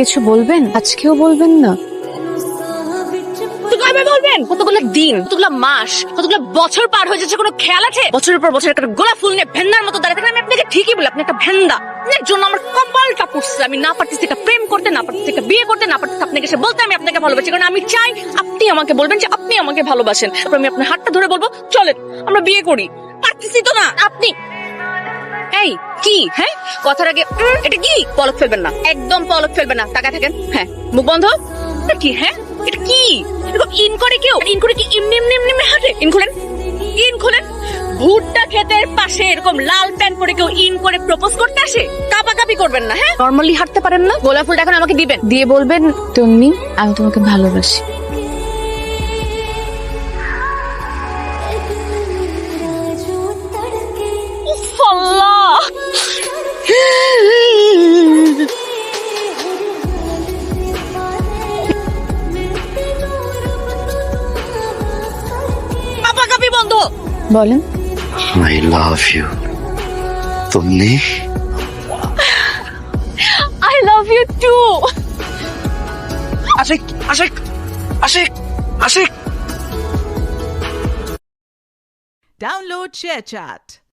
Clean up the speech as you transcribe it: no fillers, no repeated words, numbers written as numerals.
কিছু বলবেন? আজকেও বলবেন না? বলবেন কতগুলো দিন, কতগুলো মাস, কতগুলো বছর পার হয়ে যাচ্ছে, কোনো খেয়াল আছে? বছরের পর বছর একটা গোলাপ ফুল নিয়ে ভেন্দার মতো দাঁড়িয়ে থাকেন। আমি আপনাকে ঠিকই বলি, আপনি একটা ভেন্দা। আপনার জন্য আমার কপালটা পুড়ছে। আমি না পারতেছি একটা প্রেম করতে, না পারতেছি একটা বিয়ে করতে, না পারতেছি আপনাকে সে বলতে আমি আপনাকে ভালোবাসি। কারণ আমি চাই আপনি আমাকে বলবেন যে আপনি আমাকে ভালোবাসেন। তারপর আমি আপনার হাতটা ধরে বলবো চলেন আমরা বিয়ে করি। পারতেছি তো না আপনি। এই কি হ্যাঁ, কথার আগে এটা কি? পলক ফেলবেন না, একদম পলক ফেলবেন না, তাকায় থাকেন। হ্যাঁ, মুখ বন্ধ। এটা কি? হ্যাঁ, এটা কি? এরকম ইন করে কেউ? ইন করে কি এমনি এমনি এমনি এমনি হাঁটে? ইন খোলেন, ইন খোলেন। ভুট্টা ক্ষেতের পাশে এরকম লাল প্যান্ট পরে কেউ ইন করে প্রপোজ করতে আসে? কাপাকাপি করবেন না। হ্যাঁ, নরমালি হাঁটতে পারেন না? গোলাপ ফুলটা এখন আমাকে দিবেন, দিয়ে বলবেন তন্নি আমি তোমাকে ভালোবাসি। উফ, আল্লাহ। কাপাকাপি বন্ধ। বলেন। I love you. तुमने I love you too. Ashique Ashique Ashique Ashique Download ShareChat.